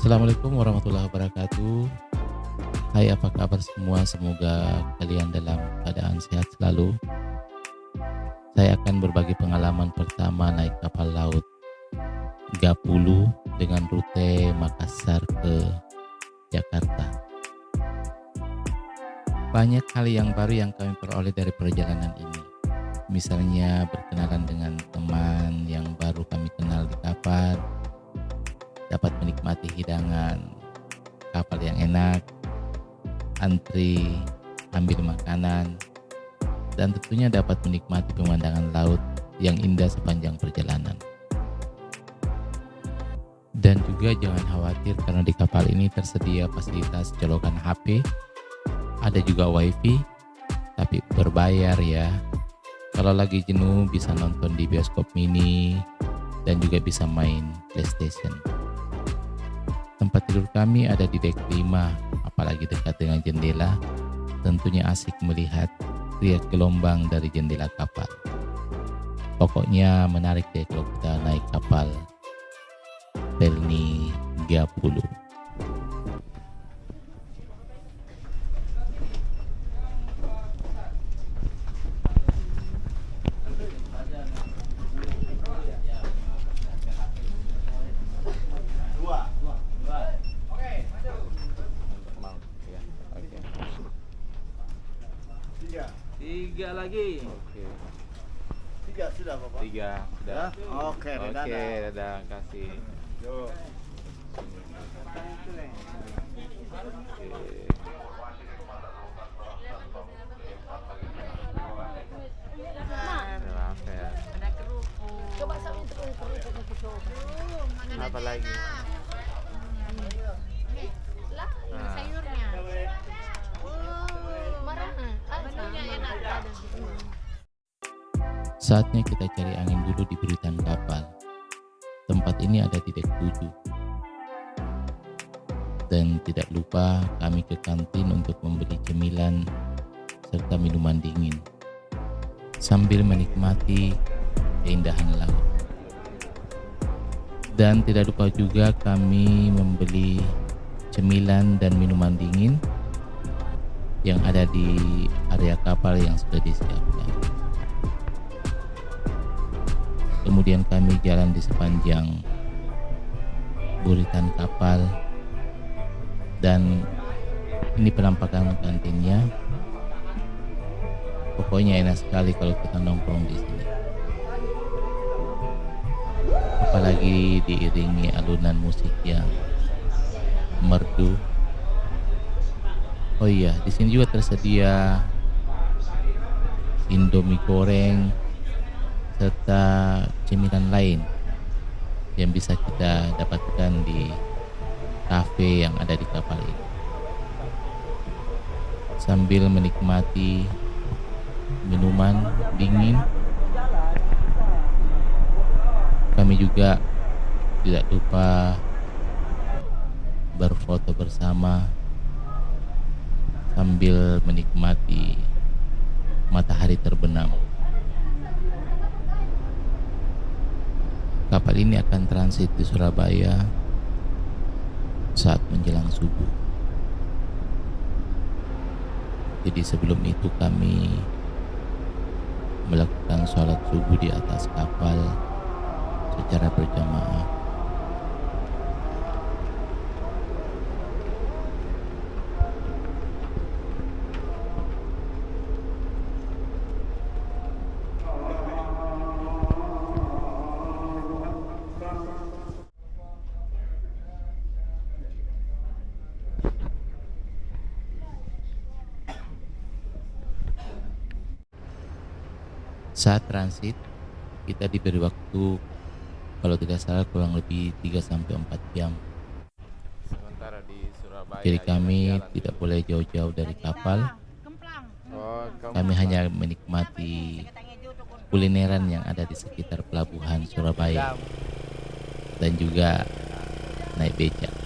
Assalamualaikum warahmatullahi wabarakatuh. Hai, apa kabar semua? Semoga kalian dalam keadaan sehat selalu. Saya akan berbagi pengalaman pertama naik kapal laut Gapulu dengan rute Makassar ke Jakarta. Banyak hal yang baru yang kami peroleh dari perjalanan ini. Misalnya berkenalan dengan teman yang baru kami kenal di kapal, dapat menikmati hidangan kapal yang enak, antri, ambil makanan, dan tentunya dapat menikmati pemandangan laut yang indah sepanjang perjalanan. Dan juga jangan khawatir karena di kapal ini tersedia fasilitas colokan HP, ada juga wifi, tapi berbayar ya. Kalau lagi jenuh bisa nonton di bioskop mini dan juga bisa main PlayStation. Tempat tidur kami ada di dek 5, apalagi dekat dengan jendela, tentunya asik melihat riak gelombang dari jendela kapal. Pokoknya menarik deh kalau kita naik kapal Pelni Gapulu. Tiga lagi. Oke. Tiga sudah Bapak. Tiga sudah. Oke, Oke, dadah. dadah, kasih. Yo. Oke. Rafael. Ada kerupuk. Coba sama itu kerupuk. Apa lagi? Lah, ini sayurnya. Marahan. Menunya enak. Saatnya kita cari angin dulu di buritan kapal. Tempat ini ada di dek 7. Dan tidak lupa kami ke kantin untuk membeli cemilan serta minuman dingin sambil menikmati keindahan laut. Dan tidak lupa juga kami membeli cemilan dan minuman dingin yang ada di area kapal yang sudah disiapkan. Kemudian kami jalan di sepanjang buritan kapal, dan ini penampakan kantinnya. Pokoknya enak sekali kalau kita nongkrong di sini. Apalagi diiringi alunan musik yang merdu. Oh iya, di sini juga tersedia Indomie goreng serta cemilan lain yang bisa kita dapatkan di kafe yang ada di kapal ini. Sambil menikmati minuman dingin, kami juga tidak lupa berfoto bersama sambil menikmati matahari terbenam. Kapal ini akan transit di Surabaya saat menjelang subuh. Jadi sebelum itu kami melakukan sholat subuh di atas kapal secara berjamaah. Saat transit, kita diberi waktu kalau tidak salah kurang lebih 3-4 jam. Sementara di Surabaya. Jadi kami jalan-jalan tidak dulu. boleh jauh-jauh dari kapal. Oh, Kami hanya menikmati kulineran yang ada di sekitar pelabuhan Surabaya dan juga naik becak.